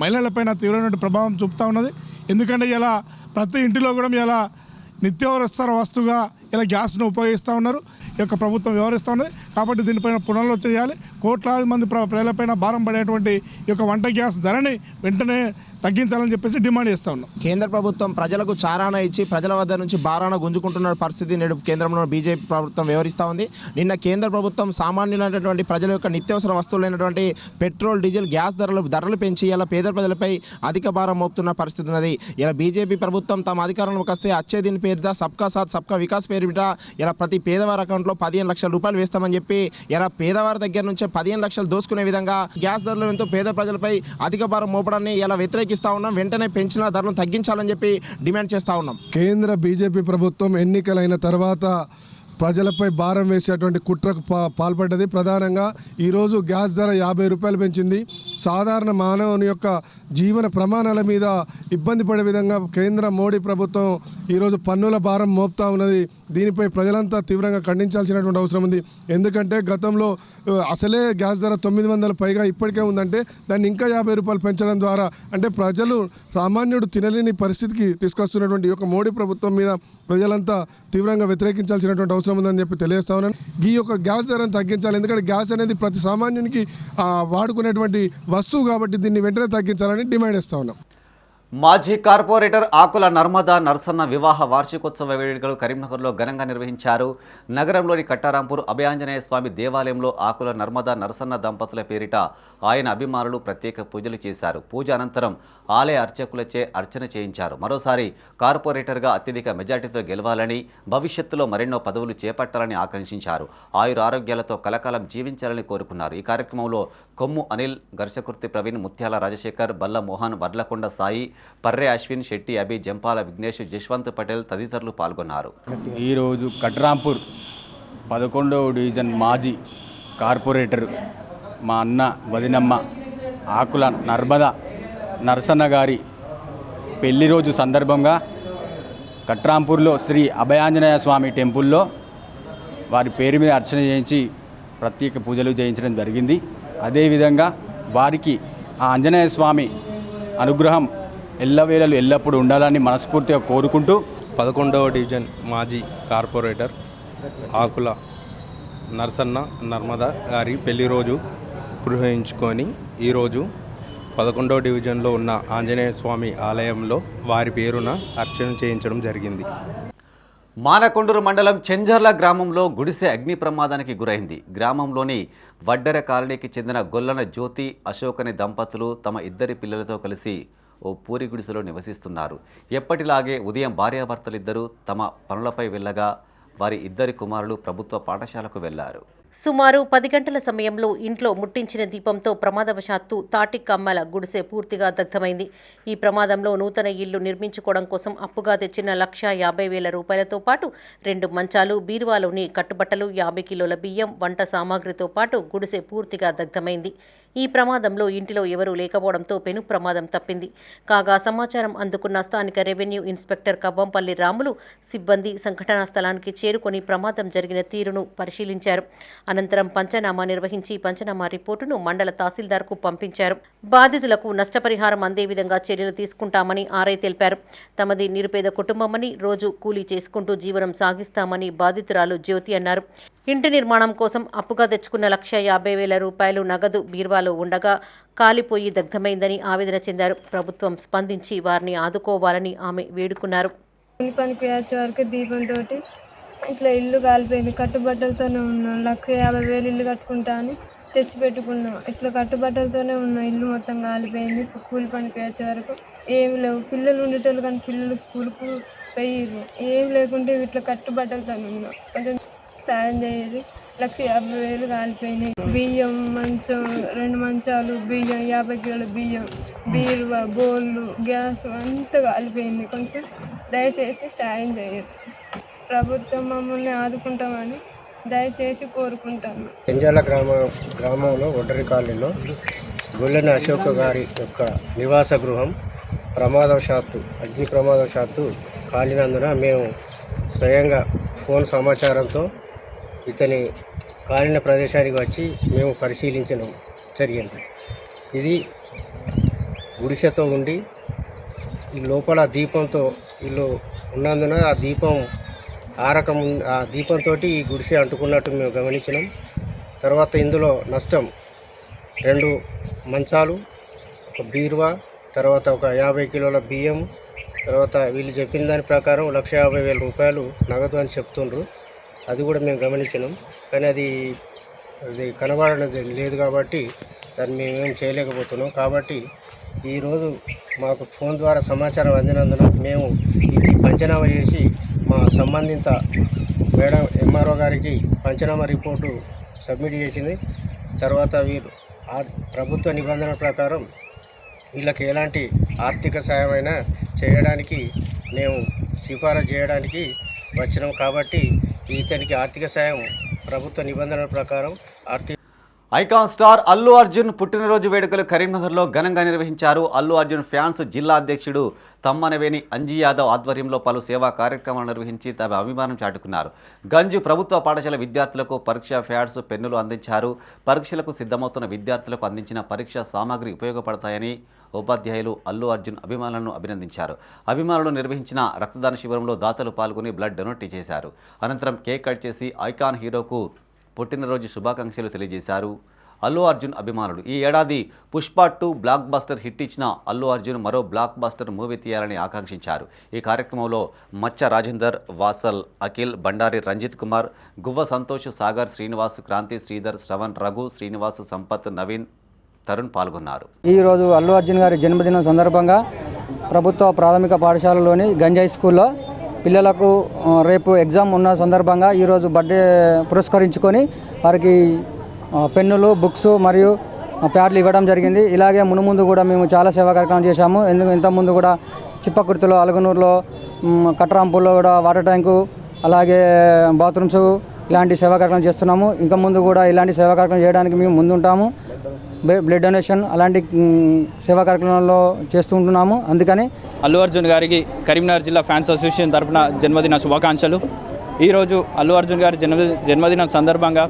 మహిళలపైన తీవ్రమైన ప్రభావం చూపుతూ ఉన్నది. ఎందుకంటే ఇలా ప్రతి ఇంటిలో కూడా ఇలా నిత్యావసర వస్తువుగా ఇలా గ్యాస్ను ఉపయోగిస్తూ ఉన్నారు. ఈ యొక్క ప్రభుత్వం వ్యవహరిస్తూ ఉన్నది. కాబట్టి దీనిపైన పునరాలోచన చేయాలి. కోట్లాది మంది ప్రజలపైన భారం పడేటువంటి ఈ యొక్క వంట గ్యాస్ ధరని వెంటనే తగ్గించాలని చెప్పేసి డిమాండ్ చేస్తూ ఉన్నాం. కేంద్ర ప్రభుత్వం ప్రజలకు చారాన ఇచ్చి ప్రజల వద్ద నుంచి భారాన గుంజుకుంటున్న పరిస్థితి నేడు కేంద్రంలో బీజేపీ ప్రభుత్వం వ్యవహరిస్తూ ఉంది. నిన్న కేంద్ర ప్రభుత్వం సామాన్యులైనటువంటి ప్రజల యొక్క నిత్యావసర వస్తువులైనటువంటి పెట్రోల్, డీజిల్, గ్యాస్ ధరలు పెంచి ఇలా పేద ప్రజలపై అధిక భారం మోపుతున్న పరిస్థితి ఉన్నది. ఇలా బీజేపీ ప్రభుత్వం తమ అధికారంలోకి వస్తే అచ్చే దీని పేరిట సబ్కా సాత్ సబ్కా వికాస్ పేరిట ఇలా ప్రతి పేదవారి అకౌంట్లో ₹15 లక్షలు వేస్తామని చెప్పి ఇలా పేదవారి దగ్గర నుంచే 15 లక్షలు దోసుకునే విధంగా గ్యాస్ ధరలు ఎంతో పేద ప్రజలపై అధిక భారం మోపడాన్ని ఇలా వ్యతిరేకిస్తూ ఉన్నాం. వెంటనే పెంచిన ధరలను తగ్గించాలని చెప్పి డిమాండ్ చేస్తూ ఉన్నాం. కేంద్ర బీజేపీ ప్రభుత్వం ఎన్నికలైన తర్వాత ప్రజలపై భారం వేసేటువంటి కుట్రకు పాల్పడ్డది. ప్రధానంగా ఈరోజు గ్యాస్ ధర ₹50 పెంచింది. సాధారణ మానవుని యొక్క జీవన ప్రమాణాల మీద ఇబ్బంది పడే విధంగా కేంద్ర మోడీ ప్రభుత్వం ఈరోజు పన్నుల భారం మోపుతా ఉన్నది. దీనిపై ప్రజలంతా తీవ్రంగా ఖండించాల్సినటువంటి అవసరం ఉంది. ఎందుకంటే గతంలో అసలే గ్యాస్ ధర 900 పైగా ఇప్పటికే ఉందంటే దాన్ని ఇంకా ₹50 పెంచడం ద్వారా అంటే ప్రజలు సామాన్యుడు తినలేని పరిస్థితికి తీసుకొస్తున్నటువంటి ఈ యొక్క మోడీ ప్రభుత్వం మీద ప్రజలంతా తీవ్రంగా వ్యతిరేకించాల్సినటువంటి అవసరం ఉందని చెప్పి తెలియజేస్తా ఉన్నాను. ఈ యొక్క గ్యాస్ ధరను తగ్గించాలి. ఎందుకంటే గ్యాస్ అనేది ప్రతి సామాన్యునికి వాడుకునేటువంటి వస్తువు కాబట్టి దీన్ని వెంటనే తగ్గించాలని డిమాండ్ చేస్తా ఉన్నాం. మాజీ కార్పొరేటర్ ఆకుల నర్మదా నరసన్న వివాహ వార్షికోత్సవ వేడుకలు కరీంనగర్లో ఘనంగా నిర్వహించారు. నగరంలోని కట్టారాంపూర్ అభయాంజనేయ స్వామి దేవాలయంలో ఆకుల నర్మదా నరసన్న దంపతుల పేరిట ఆయన అభిమానులు ప్రత్యేక పూజలు చేశారు. పూజ అనంతరం ఆలయ అర్చకులచే అర్చన చేయించారు. మరోసారి కార్పొరేటర్గా అత్యధిక మెజార్టీతో గెలవాలని, భవిష్యత్తులో మరెన్నో పదవులు చేపట్టాలని ఆకాంక్షించారు. ఆయురారోగ్యాలతో కలకాలం జీవించాలని కోరుకున్నారు. ఈ కార్యక్రమంలో కొమ్ము అనిల్, గర్షకుర్తి ప్రవీణ్, ముత్యాల రాజశేఖర్, బల్ల మోహన్, వడ్లకొండ సాయి, పర్రె అశ్విన్, శెట్టి అభి, జంపాల విఘ్నేష్, జశ్వంత్ పటేల్ తదితరులు పాల్గొన్నారు. ఈరోజు కట్రాంపూర్ 11వ డివిజన్ మాజీ కార్పొరేటర్ మా అన్న వదినమ్మ ఆకుల నర్మదా నరసన్న గారి పెళ్లి రోజు సందర్భంగా కట్రాంపూర్లో శ్రీ అభయాంజనేయ స్వామి టెంపుల్లో వారి పేరు మీద అర్చన చేయించి ప్రత్యేక పూజలు చేయించడం జరిగింది. అదేవిధంగా వారికి ఆ ఆంజనేయ స్వామి అనుగ్రహం ఎల్లవేళలు ఎల్లప్పుడూ ఉండాలని మనస్ఫూర్తిగా కోరుకుంటూ 11వ డివిజన్ మాజీ కార్పొరేటర్ ఆకుల నరసన్న నర్మదా గారి పెళ్లి రోజు పురస్కరించుకొని ఈరోజు 11వ డివిజన్లో ఉన్న ఆంజనేయ స్వామి ఆలయంలో వారి పేరున అర్చన చేయించడం జరిగింది. మానకొండూరు మండలం చెంజర్ల గ్రామంలో గుడిసె అగ్ని ప్రమాదానికి గురైంది. గ్రామంలోని వడ్డెర కాలనీకి చెందిన గొల్లన జ్యోతి, అశోక్ అనే దంపతులు తమ 2 పిల్లలతో కలిసి ఓ పూరి గుడిసెలో నివసిస్తున్నారు. ఎప్పటిలాగే ఉదయం భార్యాభర్తలిద్దరూ తమ పనులపై వెళ్ళగా వారి ఇద్దరి కుమారులు ప్రభుత్వ పాఠశాలకు వెళ్లారు. సుమారు 10 గంటల సమయంలో ఇంట్లో ముట్టించిన దీపంతో ప్రమాదవశాత్తు తాటి కమ్మల గుడిసె పూర్తిగా దగ్ధమైంది. ఈ ప్రమాదంలో నూతన ఇల్లు నిర్మించుకోవడం కోసం అప్పుగా తెచ్చిన 1,50,000 రూపాయలతో పాటు 2 మంచాలు, బీరువాలోని కట్టుబట్టలు, 50 కిలోల బియ్యం, వంట సామాగ్రితో పాటు గుడిసె పూర్తిగా దగ్ధమైంది. ఈ ప్రమాదంలో ఇంటిలో ఎవరూ లేకపోవడంతో పెను ప్రమాదం తప్పింది. కాగా సమాచారం అందుకున్న స్థానిక రెవెన్యూ ఇన్స్పెక్టర్ కవ్వంపల్లి రాములు సిబ్బంది సంఘటనా స్థలానికి చేరుకొని ప్రమాదం జరిగిన తీరును పరిశీలించారు. అనంతరం పంచనామా నిర్వహించి పంచనామా రిపోర్టును మండల తహసీల్దార్కు పంపించారు. బాధితులకు నష్టపరిహారం అందే విధంగా చర్యలు తీసుకుంటామని ఆర్ఐ తెలిపారు. తమది నిరుపేద కుటుంబమని, రోజు కూలీ చేసుకుంటూ జీవనం సాగిస్తామని బాధితురాలు జ్యోతి అన్నారు. ఇంటి నిర్మాణం కోసం అప్పుగా తెచ్చుకున్న 1,50,000 రూపాయలు నగదు బీర్వాలో ఉండగా కాలిపోయి దగ్ధమైందని ఆవేదన చెందారు. ప్రభుత్వం స్పందించి వారిని ఆదుకోవాలని ఆమె వేడుకున్నారు. పనికి వచ్చే వరకు దీపంతో ఇట్లా ఇల్లు కాలిపోయింది. కట్టుబట్టలతోనే ఉన్నాం. 1,50,000 ఇల్లు కట్టుకుంటా అని తెచ్చి పెట్టుకున్నాం. ఇట్లా కట్టుబట్టలతోనే ఉన్నాం. ఇల్లు మొత్తం కాలిపోయింది. కూలి పనికి వచ్చే వరకు ఏమి లేవు. పిల్లలు ఉండేటోళ్ళు కానీ పిల్లలు స్కూల్కు పోయిర్రు. ఏం లేకుంటే ఇట్లా కట్టుబట్టలతో ఉన్నాం. కొంచెం సాయం చేయాలి. 1,50,000 కాలిపోయినాయి. బియ్యం, మంచం, 2 మంచాలు, బియ్యం, 50 కిలోల బియ్యం, బీరువా, బోళ్ళు, గ్యాస్ అంతా కాలిపోయింది. కొంచెం దయచేసి సాయం చేయాలి. ప్రభుత్వం మమ్మల్ని ఆదుకుంటామని దయచేసి కోరుకుంటాను. పెంజాల గ్రామంలో ఒడ్డరి కాలనీలో గొల్లెన అశోక్ గారి యొక్క నివాస గృహం అగ్ని ప్రమాదవశాత్తు కాలినందున మేము స్వయంగా ఫోన్ సమాచారంతో ఇతని కాలిన ప్రదేశానికి వచ్చి మేము పరిశీలించడం జరిగింది. ఇది గుడిసెతో ఉండి ఈ లోపల దీపంతో ఇల్లు ఉన్నందున ఆ దీపం ఆ దీపంతో ఈ గుడిసె అంటుకున్నట్టు మేము గమనించినాం. తర్వాత ఇందులో నష్టం 2 మంచాలు, ఒక బీరువా, తర్వాత ఒక 50 కిలోల బియ్యం, తర్వాత వీళ్ళు చెప్పిన దాని ప్రకారం 1,50,000 రూపాయలు నగదు అని చెప్తుండ్రు. అది కూడా మేము గమనించినాం. కానీ అది కనబడడం లేదు కాబట్టి దాన్ని మేమేం చేయలేకపోతున్నాం. కాబట్టి ఈరోజు మాకు ఫోన్ ద్వారా సమాచారం అందినందున మేము ఇది పంచనామా చేసి మా సంబంధిత మేడం ఎంఆర్ఓ గారికి పంచనామా రిపోర్టు సబ్మిట్ చేసింది. తర్వాత వీరు ప్రభుత్వ నిబంధనల ప్రకారం వీళ్ళకి ఎలాంటి ఆర్థిక సాయమైనా చేయడానికి మేము సిఫారసు చేయడానికి వచ్చినాం. కాబట్టి ఇతనికి ఆర్థిక సాయం ప్రభుత్వ నిబంధనల ప్రకారం ఐకాన్ స్టార్ అల్లు అర్జున్ పుట్టినరోజు వేడుకలు కరీంనగర్లో ఘనంగా నిర్వహించారు. అల్లు అర్జున్ ఫ్యాన్స్ జిల్లా అధ్యక్షుడు తమ్మనవేని అంజీ యాదవ్ ఆధ్వర్యంలో పలు సేవా కార్యక్రమాలు నిర్వహించి తమ అభిమానం చాటుకున్నారు. గంజ్ ప్రభుత్వ పాఠశాల విద్యార్థులకు పరీక్ష ప్యాడ్స్, పెన్నులు అందించారు. పరీక్షలకు సిద్ధమవుతున్న విద్యార్థులకు అందించిన పరీక్షా సామాగ్రి ఉపయోగపడతాయని ఉపాధ్యాయులు అల్లు అర్జున్ అభిమానులను అభినందించారు. అభిమానులు నిర్వహించిన రక్తదాన శిబిరంలో దాతలు పాల్గొని బ్లడ్ డొనేట్ చేశారు. అనంతరం కేక్ కట్ చేసి ఐకాన్ హీరోకు పుట్టినరోజు శుభాకాంక్షలు తెలియజేశారు అల్లు అర్జున్ అభిమానులు. ఈ ఏడాది పుష్ప 2 బ్లాక్ బస్టర్ హిట్ ఇచ్చిన అల్లు అర్జున్ మరో బ్లాక్ బస్టర్ మూవీ తీయాలని ఆకాంక్షించారు. ఈ కార్యక్రమంలో మచ్చ రాజేందర్, వాసల్, అఖిల్, బండారి రంజిత్ కుమార్, గువ్వ సంతోష్, సాగర్, శ్రీనివాస్, క్రాంతి, శ్రీధర్, శ్రవణ్, రఘు, శ్రీనివాస్, సంపత్, నవీన్, తరుణ్ పాల్గొన్నారు. ఈరోజు అల్లు అర్జున్ గారి జన్మదినం సందర్భంగా ప్రభుత్వ ప్రాథమిక పాఠశాలలోని గంజాయి స్కూల్లో పిల్లలకు రేపు ఎగ్జామ్ ఉన్న సందర్భంగా ఈరోజు బర్త్డే పురస్కరించుకొని వారికి పెన్నులు, బుక్స్ మరియు ప్యాడ్లు ఇవ్వడం జరిగింది. ఇలాగే మునుముందు కూడా మేము చాలా సేవా కార్యక్రమం చేశాము. ఇంతకుముందు కూడా చిప్పకుర్తిలో, అలగనూరులో, కట్రాంపూర్లో కూడా వాటర్ ట్యాంకు, అలాగే బాత్రూమ్స్ ఇలాంటి సేవా కార్యక్రమం చేస్తున్నాము. ఇంకా ముందు కూడా ఇలాంటి సేవా కార్యక్రమం చేయడానికి మేము ముందుంటాము. బ్లడ్ డొనేషన్ అలాంటి సేవా కార్యక్రమాల్లో చేస్తూ ఉంటున్నాము. అందుకని అల్లు అర్జున్ గారికి కరీంనగర్ జిల్లా ఫ్యాన్స్ అసోసియేషన్ తరఫున జన్మదిన శుభాకాంక్షలు. ఈరోజు అల్లు అర్జున్ గారి జన్మదినం సందర్భంగా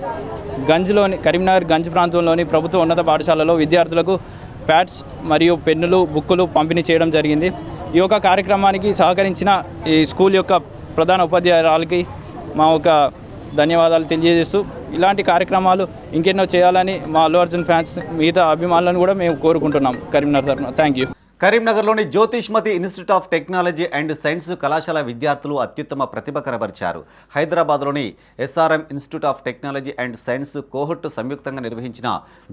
కరీంనగర్ గంజ్ ప్రాంతంలోని ప్రభుత్వ ఉన్నత పాఠశాలలో విద్యార్థులకు ప్యాడ్స్ మరియు పెన్నులు, బుక్కులు పంపిణీ చేయడం జరిగింది. ఈ యొక్క కార్యక్రమానికి సహకరించిన ఈ స్కూల్ యొక్క ప్రధాన ఉపాధ్యాయురాలకి మా ఒక ధన్యవాదాలు తెలియజేస్తూ ఇలాంటి కార్యక్రమాలు ఇంకెన్నో చేయాలని మా అల్లు అర్జున్ ఫ్యాన్స్ మిగతా అభిమానులను కూడా మేము కోరుకుంటున్నాం కరీంనగర్ తరఫున. Thank you. కరీంనగర్లోని Jyothishmathi institute of technology and science కళాశాల విద్యార్థులు అత్యుత్తమ ప్రతిభ కనబరిచారు. హైదరాబాద్లోని SRM institute of technology and science కోహట్ సంయుక్తంగా నిర్వహించిన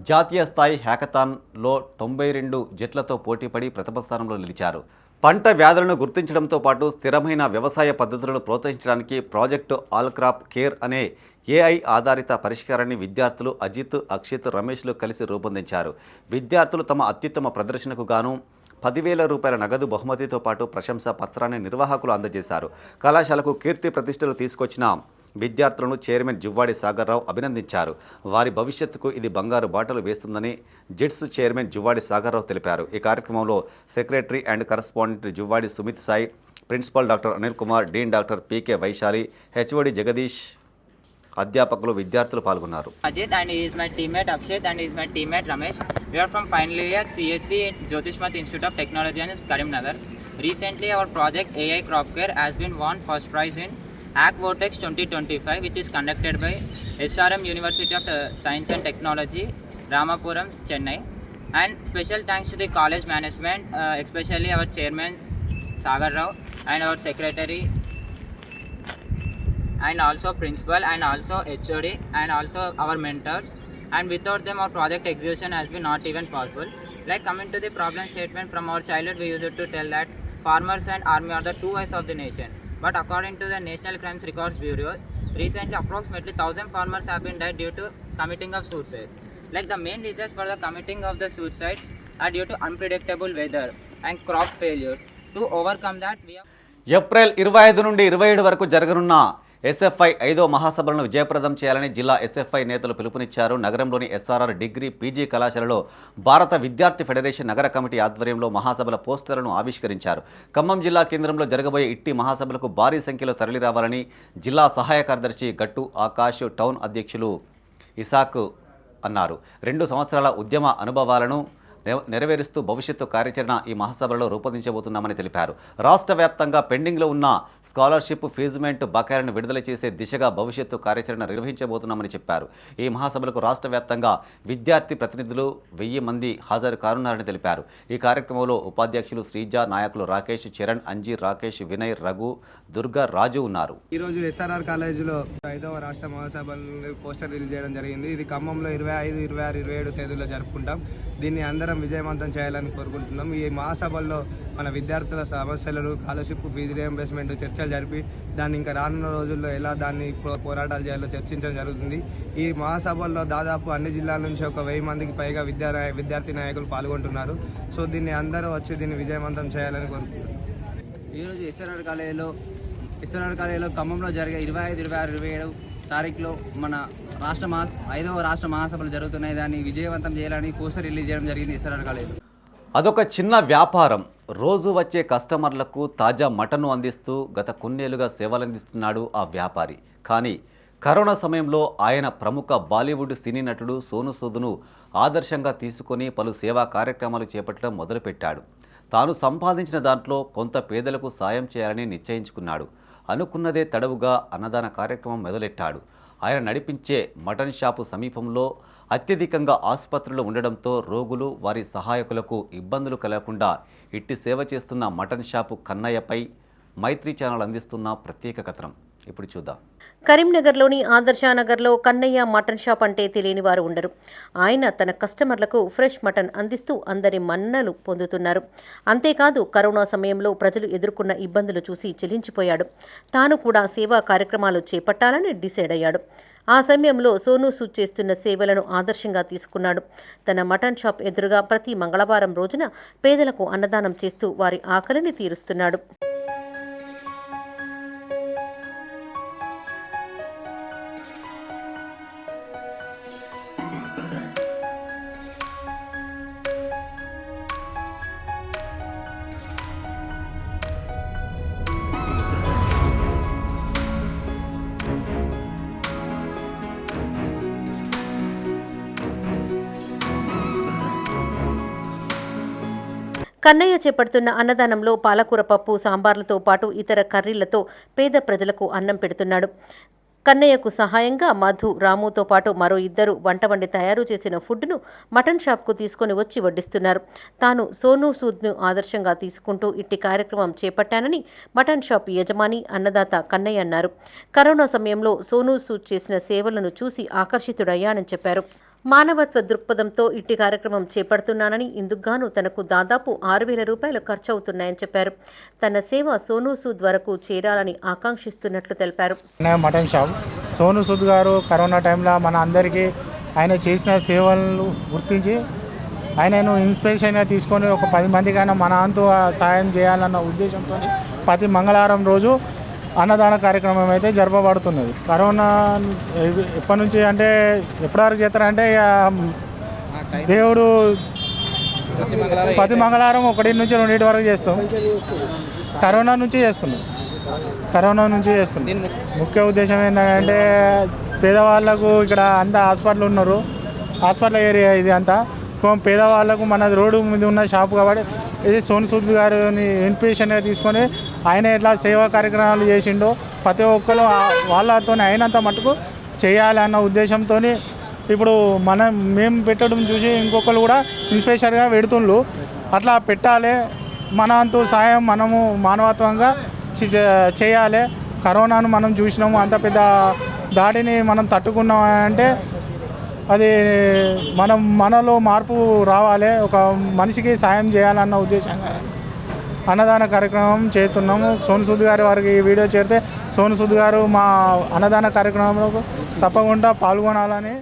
జాతీయ స్థాయి హ్యాకథాన్లో 92 జట్లతో పోటీపడి ప్రథమ స్థానంలో నిలిచారు. పంట వ్యాధులను గుర్తించడంతో పాటు స్థిరమైన వ్యవసాయ పద్ధతులను ప్రోత్సహించడానికి ప్రాజెక్టు ఆల్ క్రాప్ కేర్ అనే ఏఐ ఆధారిత పరిష్కారాన్ని విద్యార్థులు అజిత్, అక్షిత్, రమేష్లు కలిసి రూపొందించారు. విద్యార్థులు తమ అత్యుత్తమ ప్రదర్శనకు గాను 10,000 రూపాయల నగదు బహుమతితో పాటు ప్రశంసా పత్రాన్ని నిర్వాహకులు అందజేశారు. కళాశాలకు కీర్తి ప్రతిష్టలు తీసుకొచ్చిన విద్యార్థులను చైర్మన్ జువ్వాడి సాగర్రావు అభినందించారు. వారి భవిష్యత్తుకు ఇది బంగారు బాటలు వేస్తుందని జిట్స్ చైర్మన్ జువ్వాడి సాగర్రావు తెలిపారు. ఈ కార్యక్రమంలో secretary and correspondent Juvvadi Sumit Sai, principal doctor Anil Kumar, dean doctor PK Vaishali, HOD Jagadish, అధ్యాపకులు, విద్యార్థులు పాల్గొన్నారు. Ajit and he is my teammate Akshay and he is my teammate Ramesh. We are from final year CSC at Jyotishmat Institute of Technology in Karimnagar. Recently our project AI Crop Care has been won first prize in ACT Vortex 2025, which is conducted by SRM University of Science and Technology, Ramapuram, Chennai. And special thanks to the college management, especially our chairman Sagar Rao and our secretary and also principal and also HOD and also our mentors, and without them our project execution has been not even possible. Like coming to the problem statement, from our childhood we used to tell that farmers and army are the two eyes of the nation, but according to the National Crimes Records Bureau, recently approximately 1,000 farmers have been died due to committing of suicide. Like the main reasons for the committing of the suicides are due to unpredictable weather and crop failures. To overcome that we have April 25 నుండి 27 వరకు జరగనున్న ఎస్ఎఫ్ఐ 5వ మహాసభలను విజయప్రదం చేయాలని జిల్లా ఎస్ఎఫ్ఐ నేతలు పిలుపునిచ్చారు. నగరంలోని ఎస్ఆర్ఆర్ డిగ్రీ పీజీ కళాశాలలో భారత విద్యార్థి ఫెడరేషన్ నగర కమిటీ ఆధ్వర్యంలో మహాసభల పోస్టర్లను ఆవిష్కరించారు. ఖమ్మం జిల్లా కేంద్రంలో జరగబోయే ఇట్టి మహాసభలకు భారీ సంఖ్యలో తరలిరావాలని జిల్లా సహాయ కార్యదర్శి గట్టు ఆకాష్, టౌన్ అధ్యక్షులు ఇసాక్ అన్నారు. 2 సంవత్సరాల ఉద్యమ అనుభవాలను నెరవేరుస్తూ భవిష్యత్తు కార్యాచరణ ఈ మహాసభలో రూపొందించబోతున్నామని తెలిపారు. రాష్ట్ర వ్యాప్తంగా పెండింగ్లో ఉన్న స్కాలర్షిప్, ఫీజుమెంట్ బకాయిలను విడుదల చేసే దిశగా భవిష్యత్తు కార్యాచరణ నిర్వహించబోతున్నామని చెప్పారు. ఈ మహాసభలకు రాష్ట్ర వ్యాప్తంగా విద్యార్థి ప్రతినిధులు 1000 మంది హాజరు కానున్నారని తెలిపారు. ఈ కార్యక్రమంలో ఉపాధ్యక్షులు శ్రీజ, నాయకులు రాకేష్, చరణ్, అంజీ, రాకేష్, వినయ్, రఘు, దుర్గా, రాజు ఉన్నారు. ఈరోజు ఎస్ఆర్ఆర్ కాలేజీలో 5వ రాష్ట్ర మహాసభలను పోస్టర్ రిలీజ్ చేయడం జరిగింది. ఇది ఖమ్మంలో 25, 26, 27 తేదీలో జరుపుకుంటాం. దీన్ని అందరం విజయవంతం చేయాలని కోరుకుంటున్నాం. ఈ మహాసభల్లో మన విద్యార్థుల సమస్యలు, స్కాలర్షిప్, ఫీజు రియంబర్స్మెంట్ చర్చలు జరిపి దాన్ని ఇంకా రానున్న రోజుల్లో ఎలా దాన్ని పోరాటాలు చేయాలో చర్చించడం జరుగుతుంది. ఈ మహాసభల్లో దాదాపు అన్ని జిల్లాల నుంచి ఒక 1000 మందికి పైగా విద్యార్థి నాయకులు పాల్గొంటున్నారు. సో దీన్ని అందరూ వచ్చి దీన్ని విజయవంతం చేయాలని కోరుకుంటున్నాం. ఈరోజు ఎస్ఆర్ఆర్ కాలేజీలో ఖమ్మంలో జరిగే 25, 26, 27 తారీఖులో మన 5వ రాష్ట్ర మహాసభలు జరుగుతున్నాయి. దాన్ని విజయవంతం చేయాలని పోస్టర్ రిలీజ్ చేయడం జరిగింది ఎస్ఆర్ఆర్ కాలేజీలో. అదొక చిన్న వ్యాపారం. రోజు వచ్చే కస్టమర్లకు తాజా మటన్ను అందిస్తూ గత కొన్నేళ్లుగా సేవలందిస్తున్నాడు ఆ వ్యాపారి. కానీ కరోనా సమయంలో ఆయన ప్రముఖ బాలీవుడ్ సినీ నటుడు సోను సూద్ను ఆదర్శంగా తీసుకొని పలు సేవా కార్యక్రమాలు చేపట్టడం మొదలుపెట్టాడు. తాను సంపాదించిన దాంట్లో కొంత పేదలకు సాయం చేయాలని నిశ్చయించుకున్నాడు. అనుకున్నదే తడవుగా అన్నదాన కార్యక్రమం మొదలెట్టాడు. ఆయన నడిపించే మటన్ షాపు సమీపంలో అత్యధికంగా ఆసుపత్రులు ఉండడంతో రోగులు, వారి సహాయకులకు ఇబ్బందులు కలగకుండా ఇట్టి సేవ చేస్తున్న మటన్ షాపు కన్నయ్యపై మైత్రి ఛానల్ అందిస్తున్న ప్రత్యేక కథనం ఇప్పుడు చూద్దాం. కరీంనగర్లోని ఆదర్శనగర్లో కన్నయ్య మటన్ షాప్ అంటే తెలియని వారు ఉండరు. ఆయన తన కస్టమర్లకు ఫ్రెష్ మటన్ అందిస్తూ అందరి మన్ననలు పొందుతున్నారు. అంతేకాదు కరోనా సమయంలో ప్రజలు ఎదుర్కొన్న ఇబ్బందులు చూసి చెలించిపోయాడు. తాను కూడా సేవా కార్యక్రమాలు చేపట్టాలని డిసైడ్ అయ్యాడు. ఆ సమయంలో సోను సూద్ చేస్తున్న సేవలను ఆదర్శంగా తీసుకున్నాడు. తన మటన్ షాప్ ఎదురుగా ప్రతి మంగళవారం రోజున పేదలకు అన్నదానం చేస్తూ వారి ఆకలిని తీరుస్తున్నాడు. కన్నయ్య చేపడుతున్న అన్నదానంలో పాలకూర పప్పు, సాంబార్లతో పాటు ఇతర కర్రీలతో పేద ప్రజలకు అన్నం పెడుతున్నాడు. కన్నయ్యకు సహాయంగా మధు, రాముతో పాటు మరో 2 వంట వండి తయారు చేసిన ఫుడ్ను మటన్ షాప్కు తీసుకొని వచ్చి వడ్డిస్తున్నారు. తాను సోను సూద్ను ఆదర్శంగా తీసుకుంటూ ఇట్టి కార్యక్రమం చేపట్టానని మటన్ షాప్ యజమాని, అన్నదాత కన్నయ్య అన్నారు. కరోనా సమయంలో సోను సూద్ చేసిన సేవలను చూసి ఆకర్షితుడయ్యానని చెప్పారు. మానవత్వ దృక్పథంతో ఇట్టి కార్యక్రమం చేపడుతున్నానని ఇందుకుగాను తనకు దాదాపు 6,000 రూపాయలు ఖర్చు అవుతున్నాయని చెప్పారు. తన సేవ సోనూ సూద్ వరకు చేరాలని ఆకాంక్షిస్తున్నట్లు తెలిపారు. మటన్ షాప్ సోనూ సూద్ గారు కరోనా టైంలో మన అందరికీ ఆయన చేసిన సేవలను గుర్తించి ఆయనను ఇన్స్పిరేషన్గా తీసుకొని ఒక 10 మందికైనా మన అంతు సాయం చేయాలన్న ఉద్దేశంతో ప్రతి మంగళవారం రోజు అన్నదాన కార్యక్రమం అయితే జరపబడుతున్నది. కరోనా ఎప్పటి నుంచి అంటే ఎప్పటివరకు చేస్తారంటే దేవుడు ప్రతి మంగళవారం 1 నుంచి 2 వరకు చేస్తాం. కరోనా నుంచి చేస్తున్నాం. ముఖ్య ఉద్దేశం ఏంటంటే పేదవాళ్ళకు ఇక్కడ అంతా హాస్పిటల్ ఉన్నారు, హాస్పిటల్ ఏరియా ఇది అంతా. పేదవాళ్ళకు మన రోడ్డు మీద ఉన్న షాపు కాబట్టి ఇది సోనూ సూద్ గారిని ఇన్స్పిరేషన్గా తీసుకొని ఆయన ఎట్లా సేవా కార్యక్రమాలు చేసిండో ప్రతి ఒక్కరు వాళ్ళతో అయినంత మటుకు చేయాలన్న ఉద్దేశంతో ఇప్పుడు మేము పెట్టడం చూసి ఇంకొకరు కూడా ఇన్స్పిరేషన్గా పెడుతుండ్రు. అట్లా పెట్టాలి, మన అంతు సాయం మనము మానవత్వంగా చేయాలి. కరోనాను మనం చూసినాము, అంత పెద్ద దాడిని మనం తట్టుకున్నామంటే అది మనలో మార్పు రావాలి, ఒక మనిషికి సాయం చేయాలన్న ఉద్దేశంగా అన్నదాన కార్యక్రమం చేస్తున్నాము. సోనూ సూద్ గారి వారికి ఈ వీడియో చేరితే సోనూ సూద్ గారు మా అన్నదాన కార్యక్రమంలో తప్పకుండా పాల్గొనాలని.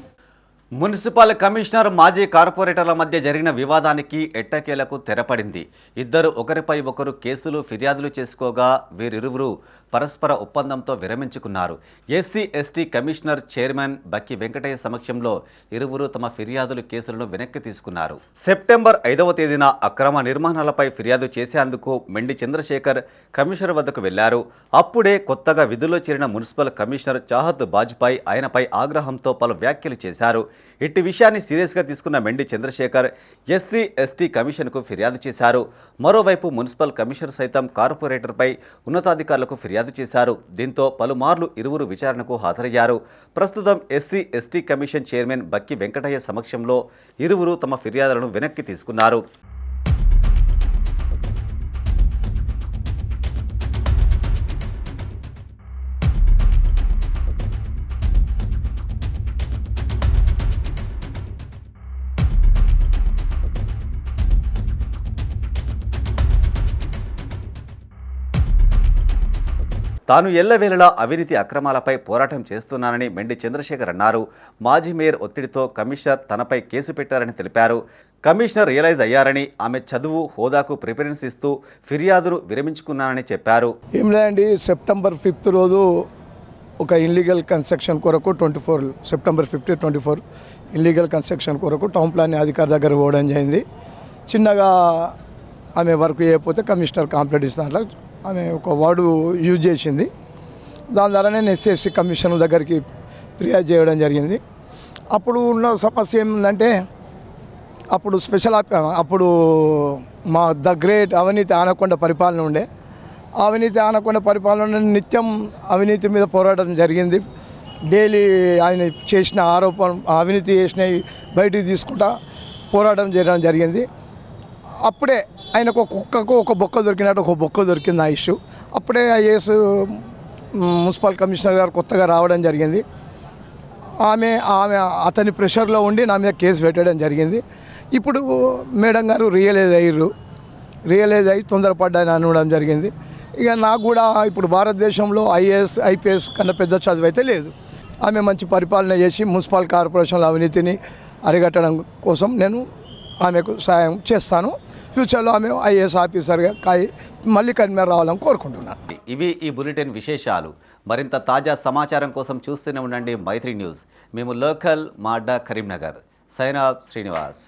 మున్సిపల్ కమిషనర్ మాజీ కార్పొరేటర్ల మధ్య జరిగిన వివాదానికి ఎట్టకేలకు తెరపడింది. ఇద్దరు ఒకరిపై ఒకరు కేసులు ఫిర్యాదులు చేసుకోగా వీరిరువురు పరస్పర ఒప్పందంతో విరమించుకున్నారు. SC ST commissioner chairman Bakki Venkataiah సమక్షంలో ఇరువురు తమ ఫిర్యాదులు కేసులను వెనక్కి తీసుకున్నారు. సెప్టెంబర్ 5వ తేదీన అక్రమ నిర్మాణాలపై ఫిర్యాదు చేసేందుకు మెండి చంద్రశేఖర్ కమిషనర్ వద్దకు వెళ్లారు. అప్పుడే కొత్తగా విధుల్లో చేరిన మున్సిపల్ కమిషనర్ చాహత్ బాజ్పాయ్ ఆయనపై ఆగ్రహంతో పలు వ్యాఖ్యలు చేశారు. ఇట్టి విషయాన్ని సీరియస్గా తీసుకున్న మెండి చంద్రశేఖర్ ఎస్సీ ఎస్టీ కమిషన్కు ఫిర్యాదు చేశారు. మరోవైపు మున్సిపల్ కమిషనర్ సైతం కార్పొరేటర్పై ఉన్నతాధికారులకు ఫిర్యాదు చేశారు. దీంతో పలుమార్లు ఇరువురు విచారణకు హాజరయ్యారు. ప్రస్తుతం SC ST commission chairman Bakki Venkataiah సమక్షంలో ఇరువురు తమ ఫిర్యాదులను వెనక్కి తీసుకున్నారు. తాను ఎల్లవేళలా అవినీతి అక్రమాలపై పోరాటం చేస్తున్నానని మెండి చంద్రశేఖర్ అన్నారు. మాజీ మేయర్ ఒత్తిడితో కమిషనర్ తనపై కేసు పెట్టారని తెలిపారు. కమిషనర్ రియలైజ్ అయ్యారని, ఆమె చదువు హోదాకు ప్రిఫరెన్స్ ఇస్తూ ఫిర్యాదును విరమించుకున్నానని చెప్పారు. ఏం లేదండి, సెప్టెంబర్ 5 రోజు ఒక ఇల్లీగల్ కన్స్ట్రక్షన్ కొరకు సెప్టెంబర్ 5, 24 ఇల్లీగల్ కన్స్ట్రక్షన్ కొరకు టౌన్ ప్లాన్ అధికారి దగ్గర పోవడం జరిగింది. చిన్నగా ఆమె వర్క్ చేయకపోతే కమిషనర్ కంప్లైంట్ ఇస్తున్నట్లు ఆమె ఒక వర్డ్ యూజ్ చేసింది. దాని ద్వారా నేను ఎస్సీ కమిషన్ దగ్గరికి ఫిర్యాదు చేయడం జరిగింది. అప్పుడు ఉన్న సమస్య ఏమిందంటే అప్పుడు మా ద గ్రేట్ అవినీతి ఆనకొండ పరిపాలన ఉండే. అవినీతి ఆనకొండ పరిపాలన నిత్యం అవినీతి మీద పోరాటం జరిగింది. డైలీ ఆయన చేసిన అవినీతి చేసినవి బయటికి తీసుకుంటా పోరాటం చేయడం జరిగింది. అప్పుడే ఆయనకు కుక్కకు ఒక బొక్క దొరికినట్టు ఒక బొక్క దొరికింది ఆ ఇష్యూ. అప్పుడే ఐఏఎస్ మున్సిపల్ కమిషనర్ గారు కొత్తగా రావడం జరిగింది. ఆమె అతని ప్రెషర్లో ఉండి నా మీద కేసు పెట్టడం జరిగింది. ఇప్పుడు మేడం గారు రియలైజ్ అయ్యి తొందరపడ్డాయని అనడం జరిగింది. ఇక నాకు కూడా ఇప్పుడు భారతదేశంలో ఐఏఎస్ ఐపీఎస్ కన్నా పెద్ద చదువు అయితే లేదు. ఆమె మంచి పరిపాలన చేసి మున్సిపల్ కార్పొరేషన్ల అవినీతిని అరికట్టడం కోసం నేను ఆమెకు సాయం చేస్తాను. ఫ్యూచర్లో ఆమె ఐఏఎస్ ఆఫీసర్గా మళ్ళీ కన్వీనర్ రావాలని కోరుకుంటున్నాను. ఇవి ఈ బులెటిన్ విశేషాలు. మరింత తాజా సమాచారం కోసం చూస్తూనే ఉండండి మైత్రి న్యూస్. మేము లోకల్, మా అడ్డా కరీంనగర్. Sign off Srinivas.